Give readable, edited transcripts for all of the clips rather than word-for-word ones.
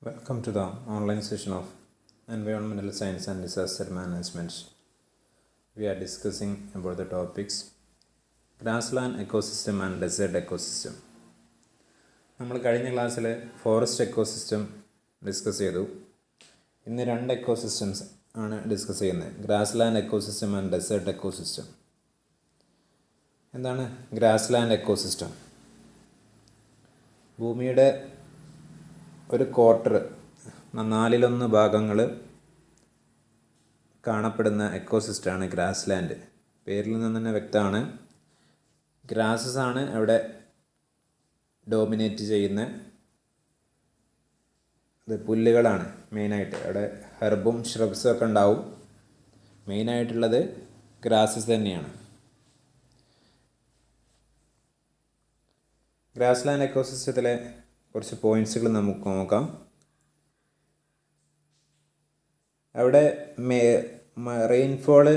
Welcome to the online session of Environmental Science and Disaster Management. We are discussing about the topics grassland ecosystem and desert ecosystem. നമ്മൾ കഴിഞ്ഞ ക്ലാസ്സിൽ forest ecosystem discuss ചെയ്തു. ഇന്ന് രണ്ട് ecosystems ആണ് discuss ചെയ്യുന്നത്, grassland ecosystem and desert ecosystem. എന്താണ് grassland ecosystem? ഭൂമിയുടെ ഒരു ക്വാർട്ടർ, 4/1 ഭാഗങ്ങൾ കാണപ്പെടുന്ന എക്കോസിസ്റ്റമാണ് ഗ്രാസ്ലാൻഡ്. പേരിൽ നിന്ന് തന്നെ വ്യക്തമാണ്, ഗ്രാസസ് ആണ് അവിടെ ഡോമിനേറ്റ് ചെയ്യുന്ന പുല്ലുകളാണ് മെയിനായിട്ട്. അവിടെ ഹെർബും ഷ്രബ്സും ഒക്കെ ഉണ്ടാവും. മെയിനായിട്ടുള്ളത് ഗ്രാസസ് തന്നെയാണ്. ഗ്രാസ്ലാൻഡ് എക്കോസിസ്റ്റത്തിലെ കുറച്ച് പോയിൻറ്റ്സുകൾ നമുക്ക് നോക്കാം. അവിടെ റെയിൻഫോള്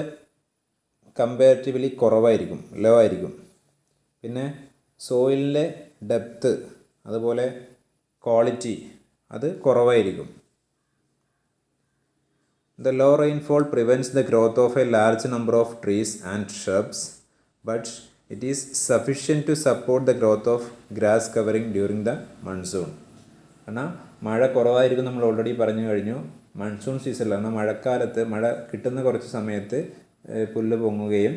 കമ്പാരിറ്റീവ്ലി കുറവായിരിക്കും, ലോ ആയിരിക്കും. പിന്നെ സോയിലിൻ്റെ ഡെപ്ത്ത് അതുപോലെ ക്വാളിറ്റി അത് കുറവായിരിക്കും. The low rainfall prevents the growth of a large number of trees and shrubs, but it is sufficient to support the growth of grass covering during the monsoon. കാരണം മഴ കുറവായിരിക്കും, നമ്മൾ already പറഞ്ഞു കഴിഞ്ഞു. Monsoon സീസണിൽ എന്നാൽ മഴക്കാലത്ത് മഴ കിട്ടുന്ന കുറച്ച് സമയത്ത് പുല്ല് പൊങ്ങുകയും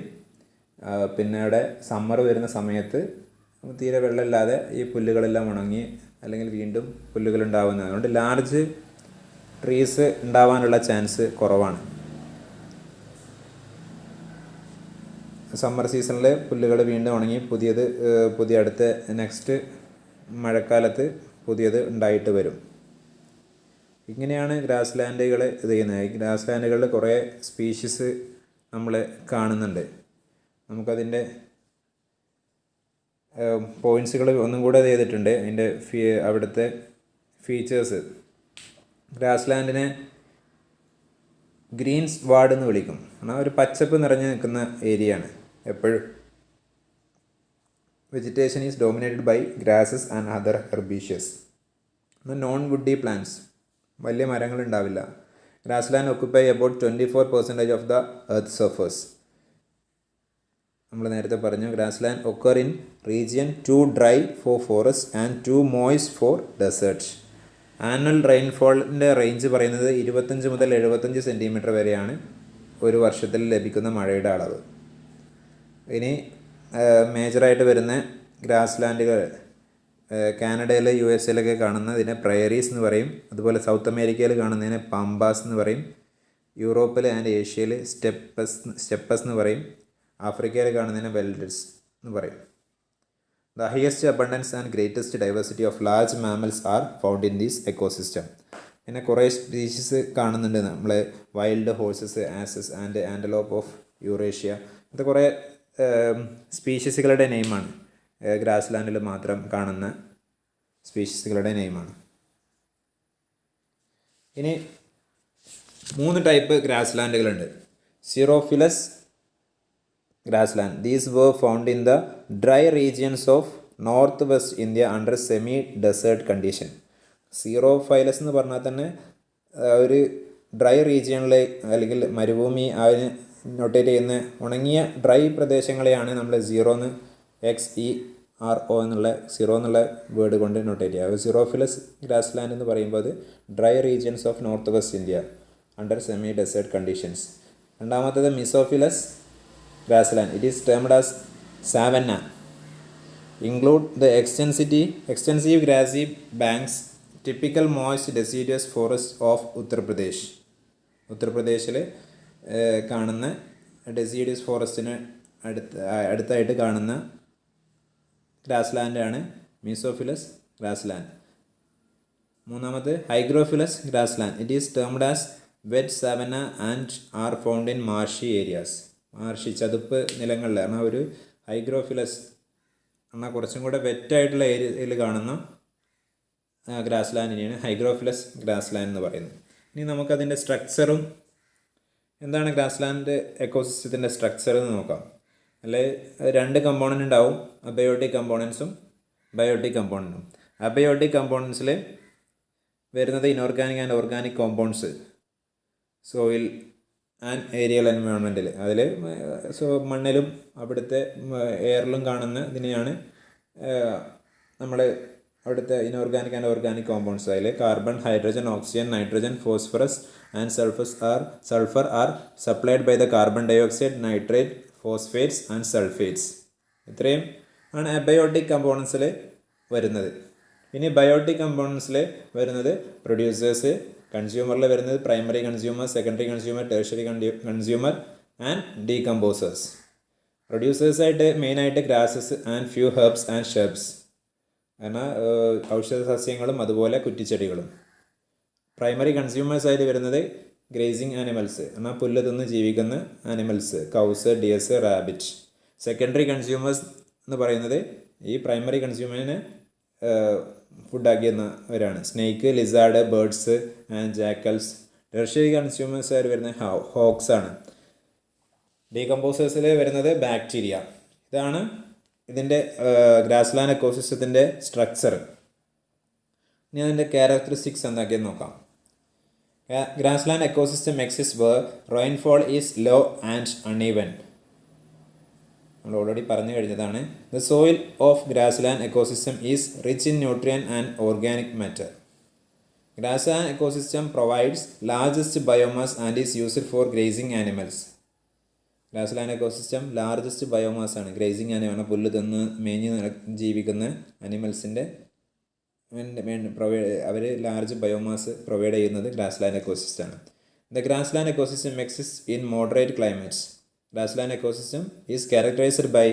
പിന്നെ അവിടെ സമ്മർ വരുന്ന സമയത്ത് തീരെ വെള്ളമില്ലാതെ ഈ പുല്ലുകളെല്ലാം ഉണങ്ങി അല്ലെങ്കിൽ വീണ്ടും പുല്ലുകൾ ഉണ്ടാകുന്നത്. അതുകൊണ്ട് ലാർജ് ട്രീസ് ഉണ്ടാവാനുള്ള ചാൻസ് കുറവാണ്. സമ്മർ സീസണിൽ പുല്ലുകൾ വീണ്ടും ഉണങ്ങി പുതിയ അടുത്ത നെക്സ്റ്റ് മഴക്കാലത്ത് പുതിയത് ഉണ്ടായിട്ട് വരും. ഇങ്ങനെയാണ് ഗ്രാസ് ലാൻഡുകൾ ഇത് ചെയ്യുന്നത്. ഗ്രാസ് ലാൻഡുകളിൽ കുറേ സ്പീഷീസ് നമ്മൾ കാണുന്നുണ്ട്. നമുക്കതിൻ്റെ പോയിൻറ്റ്സുകൾ ഒന്നും കൂടെ ചെയ്തിട്ടുണ്ട്. അതിൻ്റെ അവിടുത്തെ ഫീച്ചേഴ്സ്. ഗ്രാസ് ലാൻഡിനെ ഗ്രീൻസ് വാർഡ് എന്ന് വിളിക്കും. എന്നാൽ ഒരു പച്ചപ്പ് നിറഞ്ഞു നിൽക്കുന്ന ഏരിയയാണ് എപ്പോഴും. Vegetation is dominated by grasses and other herbaceous. Non woody plants, വലിയ മരങ്ങൾ ഉണ്ടാവില്ല. Grassland occupy about 24% of the earth surface. നമ്മൾ നേരത്തെ പറഞ്ഞു, grassland occur in region too dry for forest and too moist for desert. Annual റെയിൻഫോളിൻ്റെ range പറയുന്നത് 25 മുതൽ 75 centimetre വരെയാണ് ഒരു വർഷത്തിൽ ലഭിക്കുന്ന മഴയുടെ അളവ്. ഇനി മേജറായിട്ട് വരുന്ന ഗ്രാസ് ലാൻഡുകൾ കാനഡയിൽ USA കാണുന്നതിനെ പ്രയറീസ് എന്ന് പറയും. അതുപോലെ സൗത്ത് അമേരിക്കയിൽ കാണുന്നതിനെ പാമ്പാസ് എന്ന് പറയും. യൂറോപ്പിൽ ആൻഡ് ഏഷ്യയിൽ സ്റ്റെപ്പസ് എന്ന് പറയും. ആഫ്രിക്കയിൽ കാണുന്നതിനെ വെൽഡ്സ് എന്ന് പറയും. The highest abundance and greatest diversity of large mammals are found in this ecosystem. പിന്നെ കുറേ സ്പീഷീസ് കാണുന്നുണ്ട് നമ്മൾ. Wild horses, asses and antelope of Eurasia. ഇത് കുറേ സ്പീഷീസുകളുടെ നെയിമാണ്. ഗ്രാസ് ലാൻഡിൽ മാത്രം കാണുന്ന സ്പീഷീസുകളുടെ നെയിമാണ്. ഇനി 3 ടൈപ്പ് ഗ്രാസ് ലാൻഡുകളുണ്ട്. Xerophilous grassland. These were found in the dry regions of northwest India under semi-desert condition. സീറോഫൈലസ് എന്ന് പറഞ്ഞാൽ തന്നെ ഒരു ഡ്രൈ റീജിയണിലെ അല്ലെങ്കിൽ മരുഭൂമി അതിന് നൊട്ടേറ്റ് ചെയ്യുന്ന ഉണങ്ങിയ ഡ്രൈ പ്രദേശങ്ങളെയാണ് നമ്മൾ XERO എന്നുള്ള സീറോ എന്നുള്ള വേർഡ് കൊണ്ട് നൊട്ടേറ്റ് ചെയ്യുക. സീറോഫിലസ് ഗ്രാസ് ലാൻഡ് എന്ന് പറയുമ്പോൾ അത് dry regions of north west India under semi desert conditions. രണ്ടാമത്തേത് mesophilous grassland. It is termed as savanna. Include the extensive grassy banks, typical moist deciduous forest of Uttar Pradesh. ഉത്തർപ്രദേശിൽ കാണുന്ന deciduous ഫോറസ്റ്റിന് അടുത്തായിട്ട് കാണുന്ന grass ലാൻഡാണ് mesophilous grass land. മൂന്നാമത് hygrophilous grass land. It is termed as wet savanna and are found in marshy areas. Marshy ചതുപ്പ് നിലങ്ങളിൽ. കാരണം ഒരു ഹൈഗ്രോഫിലസ് എന്നാൽ കുറച്ചും കൂടെ വെറ്റായിട്ടുള്ള ഏരിയയിൽ കാണുന്ന ഗ്രാസ് ലാൻഡിനെയാണ് ഹൈഗ്രോഫിലസ് ഗ്രാസ് ലാൻഡ് എന്ന് പറയുന്നത്. ഇനി നമുക്കതിൻ്റെ സ്ട്രക്ചറും എന്താണ് ഗ്രാസ് ലാൻഡ് എക്കോസിസ്റ്റത്തിൻ്റെ സ്ട്രക്ചർ എന്ന് നോക്കാം. അല്ലെ 2 കമ്പോണൻ്റ് ഉണ്ടാവും, അബയോട്ടിക് കമ്പോണൻസും ബയോട്ടിക് കമ്പോണൻറ്റും. അബയോട്ടിക് കമ്പോണൻസിൽ വരുന്നത് inorganic and organic compounds soil and aerial എൻവയോൺമെൻറ്റിൽ. അതിൽ മണ്ണിലും അവിടുത്തെ എയറിലും കാണുന്ന ഇതിനെയാണ് നമ്മൾ അവിടുത്തെ ഇനോർഗാനിക് ആൻഡ് ഓർഗാനിക് കോമ്പൗണ്ട്സ്. അതിൽ carbon, hydrogen, oxygen, nitrogen, phosphorus and sulphur are supplied by the carbon dioxide, nitrate, phosphates and sulphates. ഇത്രയും ആണ് അബയോട്ടിക് കമ്പോണൻസിൽ വരുന്നത്. ഇനി ബയോട്ടിക് കമ്പോണൻസിൽ വരുന്നത് പ്രൊഡ്യൂസേഴ്സ്, കൺസ്യൂമറിൽ വരുന്നത് primary consumer, secondary consumer, tertiary consumer and decomposers. പ്രൊഡ്യൂസേഴ്സായിട്ട് മെയിനായിട്ട് grasses and few herbs and shrubs, കാരണം ഔഷധ സസ്യങ്ങളും അതുപോലെ കുറ്റിച്ചെടികളും. പ്രൈമറി കൺസ്യൂമേഴ്സായിട്ട് വരുന്നത് ഗ്രേസിങ് ആനിമൽസ്, എന്നാൽ പുല്ല് തിന്ന് ജീവിക്കുന്ന animals, cows, deers, rabbit. Secondary consumers എന്ന് പറയുന്നത് ഈ പ്രൈമറി കൺസ്യൂമറിനെ ഫുഡാക്കിയെന്നവരാണ്, snake, lizard, birds and jackals. Tertiary consumers ആയിട്ട് വരുന്നത് ഹോക്സ് ആണ്. ഡീകമ്പോസേഴ്സിൽ വരുന്നത് ബാക്ടീരിയ. ഇതാണ് ഇതിൻ്റെ ഗ്രാസ്ലാൻഡ് എക്കോസിസ്റ്റത്തിൻ്റെ സ്ട്രക്ചർ. ഇനി അതിൻ്റെ ക്യാരക്ടറിസ്റ്റിക്സ് എന്താക്കിയെന്ന് നോക്കാം. Grassland ecosystem exist where rainfall is low and uneven. നമ്മൾ ഓൾറെഡി പറഞ്ഞു കഴിഞ്ഞതാണ്. The soil of grassland ecosystem is rich in nutrient and organic matter. Grassland ecosystem provides largest biomass and is used for grazing animals. Grassland ecosystem largest biomass ആണ്. Grazing animal, പുല്ല് തിന്ന് മേഞ്ഞ് ജീവിക്കുന്ന അനിമൽസിൻ്റെ അവർ ലാർജ് ബയോമാസ് പ്രൊവൈഡ് ചെയ്യുന്നത് grassland എക്കോസിസ്റ്റമാണ്. The grassland ecosystem exist in moderate climates. Grassland ecosystem is characterized by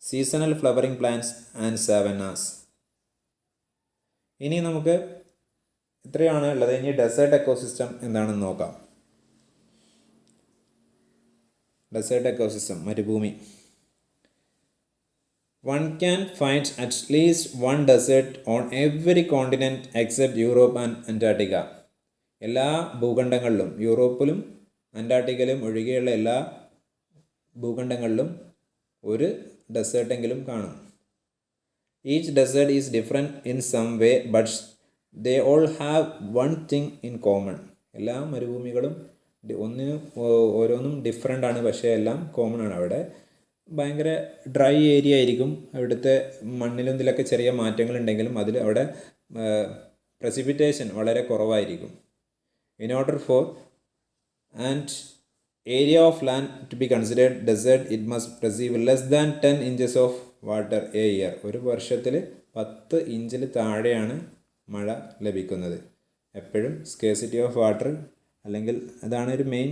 seasonal flowering plants and savannas. ഇനി നമുക്ക് ഇത്രയാണ് ഉള്ളത്. ഇനി ഡെസേർട്ട് എക്കോസിസ്റ്റം എന്താണെന്ന് നോക്കാം. ഡെസേർട്ട് എക്കോസിസ്റ്റം, മരുഭൂമി. One can find at least one desert on every continent except Europe and Antarctica. എല്ലാ ഭൂഖണ്ഡങ്ങളിലും, യൂറോപ്പിലും അന്റാർട്ടിക്കയിലും ഒഴികെയുള്ള എല്ലാ ഭൂഖണ്ഡങ്ങളിലും ഒരു ഡെസേർട്ടെങ്കിലും കാണും. Each desert is different in some way but they all have one thing in common. എല്ലാ മരുഭൂമികളും ഓരോന്നും ഡിഫറെൻ്റ് ആണ്, പക്ഷേ എല്ലാം കോമൺ ആണ്. അവിടെ ഭയങ്കര ഡ്രൈ ഏരിയ ആയിരിക്കും. അവിടുത്തെ മണ്ണിലും ഇതിലൊക്കെ ചെറിയ മാറ്റങ്ങളുണ്ടെങ്കിലും അതിൽ അവിടെ പ്രസിപ്പിറ്റേഷൻ വളരെ കുറവായിരിക്കും. In order for and area of land to be considered desert, it must receive less than 10 inches of water a year. ഒരു വർഷത്തിൽ 10 ഇഞ്ചിൽ താഴെയാണ് മഴ ലഭിക്കുന്നത്. എപ്പോഴും സ്കേസിറ്റി ഓഫ് വാട്ടർ, അല്ലെങ്കിൽ അതാണ് ഒരു മെയിൻ,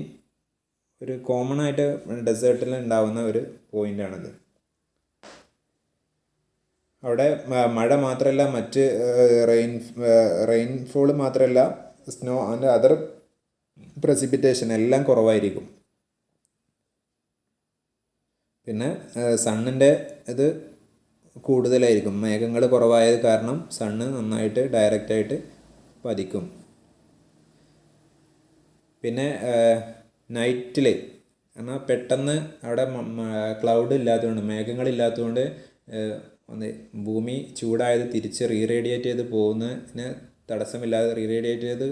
ഒരു കോമൺ ആയിട്ട് ഡെസേർട്ടിൽ ഉണ്ടാവുന്ന ഒരു പോയിൻ്റാണത്. അവിടെ മഴ മാത്രമല്ല, മറ്റ് റെയിൻഫോൾ മാത്രമല്ല, സ്നോ ആൻഡ് അതർ പ്രസിപ്പിറ്റേഷൻ എല്ലാം കുറവായിരിക്കും. പിന്നെ സണ്ണിൻ്റെ ഇത് കൂടുതലായിരിക്കും. മേഘങ്ങൾ കുറവായത് കാരണം സണ്ണ് നന്നായിട്ട് ഡയറക്റ്റായിട്ട് പതിക്കും. പിന്നെ നൈറ്റിൽ എന്നാൽ പെട്ടെന്ന് അവിടെ ക്ലൗഡ് ഇല്ലാത്തതുകൊണ്ട്, മേഘങ്ങളില്ലാത്തതുകൊണ്ട് ഭൂമി ചൂടായത് തിരിച്ച് റീറേഡിയേറ്റ് ചെയ്ത് പോകുന്നതിന് തടസ്സമില്ലാതെ റീറേഡിയേറ്റ് ചെയ്ത്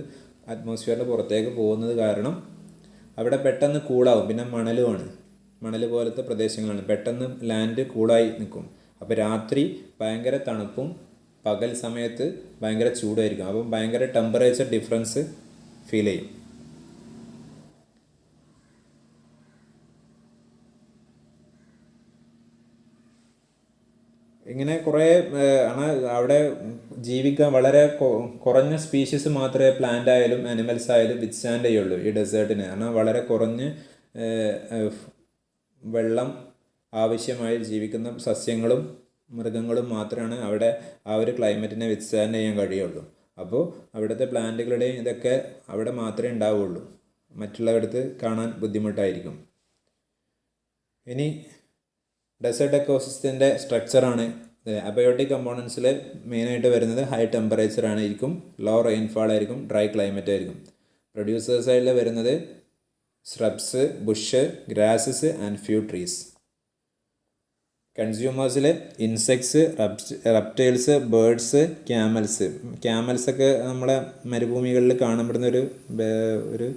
അറ്റ്മോസ്ഫിയറിൻ്റെ പുറത്തേക്ക് പോകുന്നത് കാരണം അവിടെ പെട്ടെന്ന് കൂളാവും. പിന്നെ മണലുമാണ്, മണൽ പോലത്തെ പ്രദേശങ്ങളാണ്. പെട്ടെന്ന് ലാൻഡ് കൂളായി നിൽക്കും. അപ്പോൾ രാത്രി ഭയങ്കര തണുപ്പും പകൽ സമയത്ത് ഭയങ്കര ചൂടായിരിക്കും. അപ്പം ഭയങ്കര ടെമ്പറേച്ചർ ഡിഫറൻസ് ഫീൽ ചെയ്യും. ഇങ്ങനെ കുറേ ആണ് അവിടെ ജീവിക്കാൻ. വളരെ കുറഞ്ഞ സ്പീഷീസ് മാത്രമേ പ്ലാന്റ് ആയാലും ആനിമൽസ് ആയാലും വിത്ത്സ്റ്റാൻഡ് ചെയ്യുള്ളൂ ഈ ഡെസേർട്ടിന്. കാരണം വളരെ കുറഞ്ഞ് വെള്ളം ആവശ്യമായി ജീവിക്കുന്ന സസ്യങ്ങളും മൃഗങ്ങളും മാത്രമാണ് അവിടെ ആ ഒരു ക്ലൈമറ്റിനെ വിത്ത്സ്റ്റാൻഡ് ചെയ്യാൻ കഴിയുള്ളൂ. അപ്പോൾ അവിടുത്തെ പ്ലാന്റുകളുടെയും ഇതൊക്കെ അവിടെ മാത്രമേ ഉണ്ടാവുള്ളൂ, മറ്റുള്ളവർക്ക് കാണാൻ ബുദ്ധിമുട്ടായിരിക്കും. ഇനി ഡെസേർട്ട് എക്കോസിസ്റ്റത്തിൻ്റെ സ്ട്രക്ചറാണ്. അബയോട്ടിക് കമ്പോണൻസിൽ മെയിനായിട്ട് വരുന്നത് ഹൈ ടെമ്പറേച്ചർ ആയിരിക്കും, ലോ റെയിൻഫാൾ ആയിരിക്കും, ഡ്രൈ ക്ലൈമറ്റ് ആയിരിക്കും. പ്രൊഡ്യൂസേഴ്സായിട്ട് വരുന്നത് shrubs, bush, grasses and few trees. കൺസ്യൂമേഴ്സിൽ ഇൻസെക്ട്സ്, റെപ്റ്റൈൽസ്, ബേർഡ്സ്, ക്യാമൽസൊക്കെ നമ്മളെ മരുഭൂമികളിൽ കാണപ്പെടുന്ന ഒരു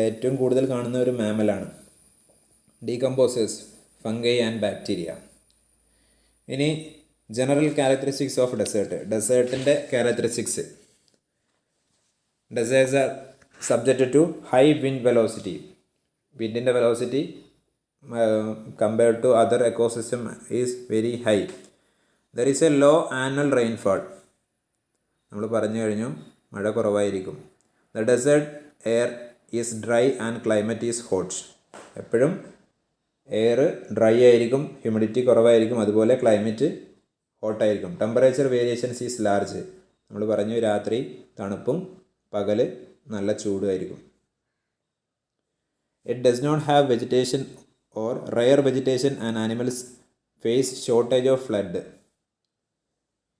ഏറ്റവും കൂടുതൽ കാണുന്ന ഒരു മാമലാണ്. Decomposers, fungi and bacteria. ഇനി ജനറൽ ക്യാരക്ടറിസ്റ്റിക്സ് ഓഫ് ഡെസേർട്ടിൻ്റെ characteristics. Deserts are subject to high wind velocity. വിൻഡിൻ്റെ velocity compared to other ecosystem is very high. There is a low annual rainfall. നമ്മൾ പറഞ്ഞു കഴിഞ്ഞു, മഴ കുറവായിരിക്കും. The desert air is dry and climate is hot. എപ്പോഴും air dry ആയിരിക്കും, humidity കുറവായിരിക്കും, അതുപോലെ ക്ലൈമറ്റ് ഹോട്ടായിരിക്കും. Temperature variations is large. നമ്മൾ പറഞ്ഞു രാത്രി തണുപ്പും പകൽ നല്ല ചൂടുമായിരിക്കും. It does not have vegetation or rare vegetation and animals face shortage of flood.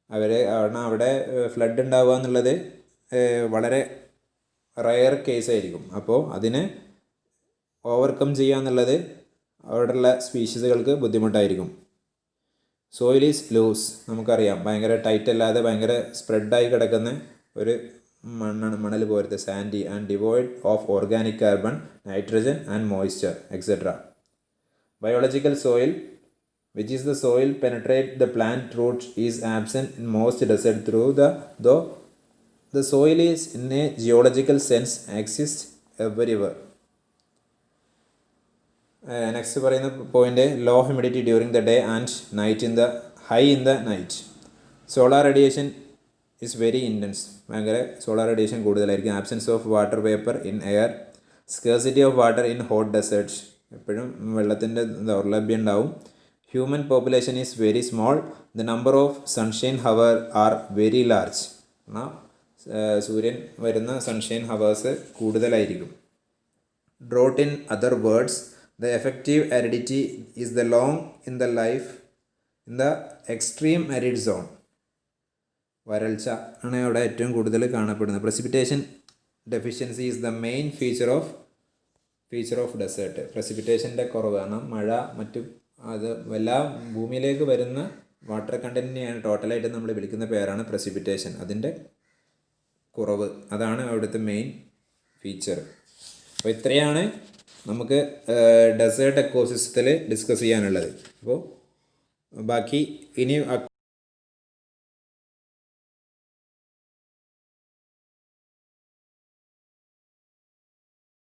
അവിടെ ഫ്ലഡ് ഉണ്ടാവുക എന്നുള്ളത് വളരെ റയർ കേസായിരിക്കും. അപ്പോൾ അതിനെ ഓവർകം ചെയ്യുക എന്നുള്ളത് അവിടെയുള്ള സ്പീഷീസുകൾക്ക് ബുദ്ധിമുട്ടായിരിക്കും. Soil is loose. നമുക്കറിയാം, ഭയങ്കര ടൈറ്റ് അല്ലാതെ ഭയങ്കര സ്പ്രെഡായി കിടക്കുന്ന ഒരു മണൽ പോലത്തെ Sandy and devoid of organic carbon, nitrogen and moisture etcetera. Biological soil, which is the soil penetrate the plant root, is absent in most desert though the soil is in a geological sense exists everywhere. Next പറയുന്ന point, low humidity during the day and night high in the night. Solar radiation is very intense. ഭയങ്കര solar radiation കൂടുതലായിരിക്കും. Absence of water vapour in air, scarcity of water in hot deserts. എപ്പോഴും വെള്ളത്തിൻ്റെ ദൗർലഭ്യം ഉണ്ടാവും. Human population is very small. The number of sunshine hour are very large. എന്നാൽ സൂര്യൻ വരുന്ന sunshine hours കൂടുതലായിരിക്കും. Drought in other words, the effective aridity is the long in the life in the extreme arid zone. വരൾച്ച ആണ് അവിടെ ഏറ്റവും കൂടുതൽ കാണപ്പെടുന്നത്. Precipitation deficiency is the main feature of desert. പ്രസിപ്പിറ്റേഷൻ്റെ കുറവ്, കാരണം മഴ അത് എല്ലാ ഭൂമിയിലേക്ക് വരുന്ന വാട്ടർ കണ്ടൻറ്റിനെയാണ് ടോട്ടലായിട്ട് നമ്മൾ വിളിക്കുന്ന പേരാണ് പ്രസിപ്പിറ്റേഷൻ. അതിൻ്റെ കുറവ്, അതാണ് അവിടുത്തെ മെയിൻ ഫീച്ചർ. അപ്പോൾ ഇത്രയാണ് നമുക്ക് ഡെസേർട്ട് എക്കോസിസ്റ്റത്തിൽ ഡിസ്കസ് ചെയ്യാനുള്ളത്. അപ്പോൾ ബാക്കി ഇനി